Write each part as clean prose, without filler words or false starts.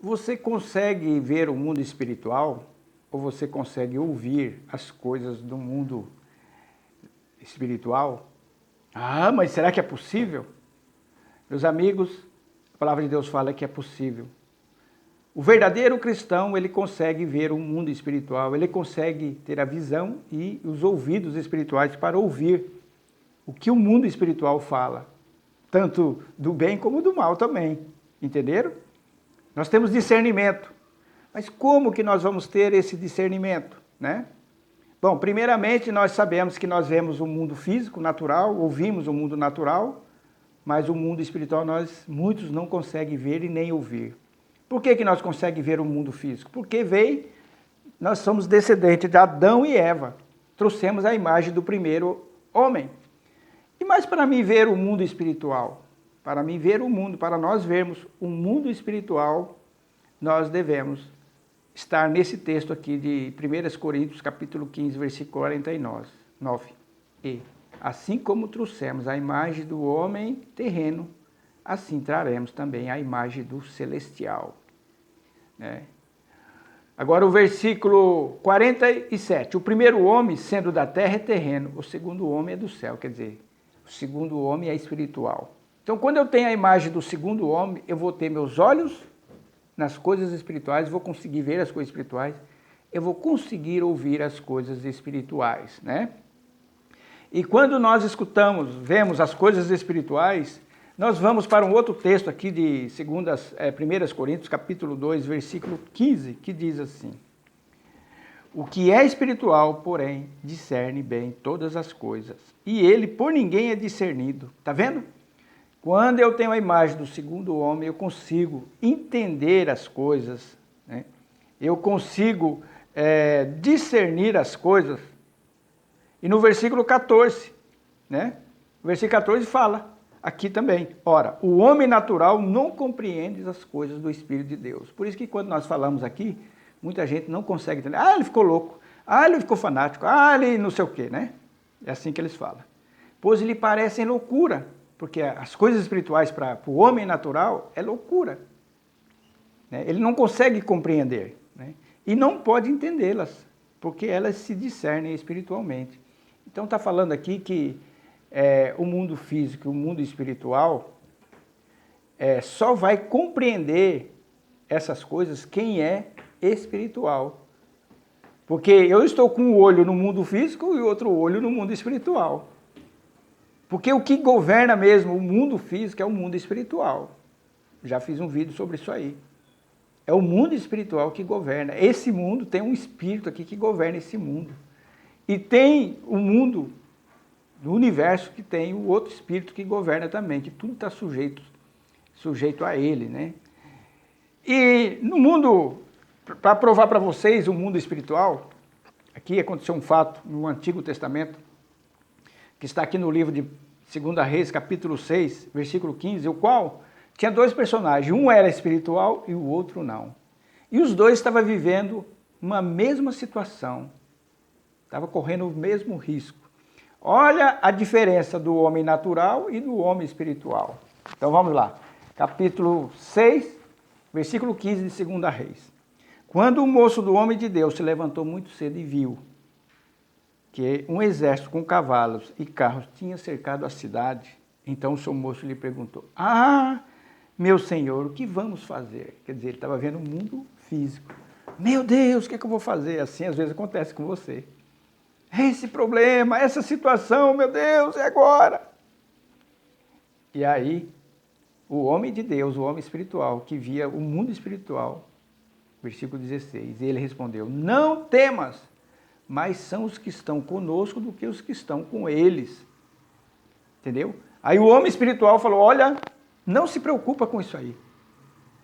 Você consegue ver o mundo espiritual ou você consegue ouvir as coisas do mundo espiritual? Ah, mas será que é possível? Meus amigos, a palavra de Deus fala que é possível. O verdadeiro cristão, ele consegue ver o mundo espiritual, ele consegue ter a visão e os ouvidos espirituais para ouvir o que o mundo espiritual fala, tanto do bem como do mal também, entenderam? Nós temos discernimento, mas como que nós vamos ter esse discernimento, né? Bom, primeiramente nós sabemos que nós vemos o mundo físico, natural, ouvimos o mundo natural, mas o mundo espiritual muitos não conseguem ver e nem ouvir. Por que nós conseguimos ver o mundo físico? Porque nós somos descendentes de Adão e Eva, trouxemos a imagem do primeiro homem. E mais para mim ver o mundo espiritual, para mim ver o mundo, para nós vermos o mundo espiritual, nós devemos estar nesse texto aqui de 1 Coríntios, capítulo 15, versículo 49. E assim como trouxemos a imagem do homem terreno, assim traremos também a imagem do celestial. Né? Agora o versículo 47. O primeiro homem, sendo da terra, é terreno. O segundo homem é do céu. Quer dizer, o segundo homem é espiritual. Então, quando eu tenho a imagem do segundo homem, eu vou ter meus olhos nas coisas espirituais, vou conseguir ver as coisas espirituais, eu vou conseguir ouvir as coisas espirituais, né? E quando nós escutamos, vemos as coisas espirituais, nós vamos para um outro texto aqui de 1 Coríntios, capítulo 2, versículo 15, que diz assim: o que é espiritual, porém, discerne bem todas as coisas, e ele por ninguém é discernido. Tá vendo? Quando eu tenho a imagem do segundo homem, eu consigo entender as coisas, né? Eu consigo discernir as coisas. E no versículo 14, né? O versículo 14 fala aqui também: ora, o homem natural não compreende as coisas do Espírito de Deus. Por isso que quando nós falamos aqui, muita gente não consegue entender. Ah, ele ficou louco. Ah, ele ficou fanático. Ah, ele não sei o quê, né? É assim que eles falam. Pois lhe parecem loucura. Porque as coisas espirituais para o homem natural é loucura. Né? Ele não consegue compreender, né? E não pode entendê-las, porque elas se discernem espiritualmente. Então está falando aqui que o mundo físico e o mundo espiritual só vai compreender essas coisas quem é espiritual. Porque eu estou com um olho no mundo físico e outro olho no mundo espiritual. Porque o que governa mesmo o mundo físico é o mundo espiritual. Já fiz um vídeo sobre isso aí. É o mundo espiritual que governa. Esse mundo tem um espírito aqui que governa esse mundo. E tem o mundo do universo que tem o outro espírito que governa também, que tudo está sujeito a ele, né? E no mundo, para provar para vocês o mundo espiritual, aqui aconteceu um fato no Antigo Testamento, que está aqui no livro de 2 Reis, capítulo 6, versículo 15, o qual tinha dois personagens, um era espiritual e o outro não. E os dois estavam vivendo uma mesma situação, estavam correndo o mesmo risco. Olha a diferença do homem natural e do homem espiritual. Então vamos lá, capítulo 6, versículo 15 de 2 Reis. Quando o moço do homem de Deus se levantou muito cedo e viu que um exército com cavalos e carros tinha cercado a cidade, então o seu moço lhe perguntou: ah, meu senhor, o que vamos fazer? Quer dizer, ele estava vendo o mundo físico. Meu Deus, o que é que eu vou fazer? Assim às vezes acontece com você. Esse problema, essa situação, meu Deus, e agora? E aí, o homem de Deus, o homem espiritual, que via o mundo espiritual, versículo 16, ele respondeu: não temas, mas são os que estão conosco do que os que estão com eles. Entendeu? Aí o homem espiritual falou: olha, não se preocupa com isso aí.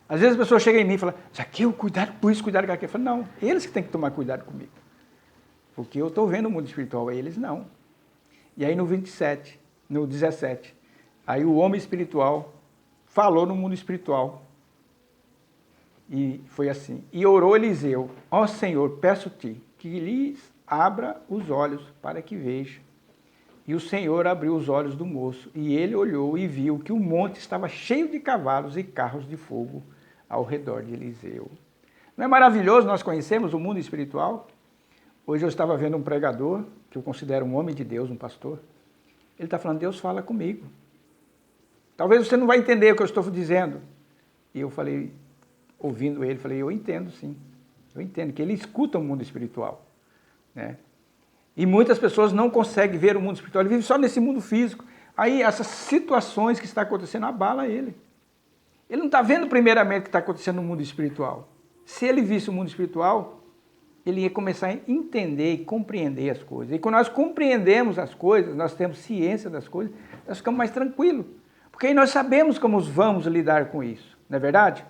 Às vezes a pessoa chega em mim e fala: Zaqueu, cuidado com isso, cuidado com aquilo. Eu falo: não, eles que têm que tomar cuidado comigo. Porque eu estou vendo o mundo espiritual, eles não. E aí no 17, aí o homem espiritual falou no mundo espiritual. E foi assim: e orou Eliseu: ó Senhor, peço-te que lhes abra os olhos para que veja. E o Senhor abriu os olhos do moço, e ele olhou e viu que o monte estava cheio de cavalos e carros de fogo ao redor de Eliseu. Não é maravilhoso nós conhecemos o mundo espiritual? Hoje eu estava vendo um pregador, que eu considero um homem de Deus, um pastor. Ele está falando, Deus fala comigo. Talvez você não vai entender o que eu estou dizendo. E eu falei, ouvindo ele, falei, eu entendo sim. Eu entendo que ele escuta o mundo espiritual, né? E muitas pessoas não conseguem ver o mundo espiritual, ele vive só nesse mundo físico. Aí essas situações que estão acontecendo abalam ele. Ele não está vendo primeiramente o que está acontecendo no mundo espiritual. Se ele visse o mundo espiritual, ele ia começar a entender e compreender as coisas. E quando nós compreendemos as coisas, nós temos ciência das coisas, nós ficamos mais tranquilos. Porque aí nós sabemos como vamos lidar com isso, não é verdade?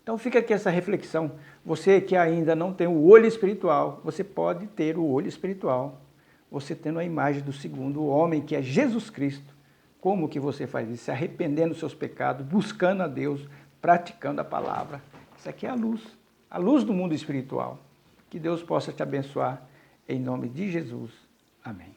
Então fica aqui essa reflexão. Você que ainda não tem o olho espiritual, você pode ter o olho espiritual. Você tendo a imagem do segundo homem, que é Jesus Cristo. Como que você faz isso? Se arrependendo dos seus pecados, buscando a Deus, praticando a palavra. Isso aqui é a luz do mundo espiritual. Que Deus possa te abençoar, em nome de Jesus. Amém.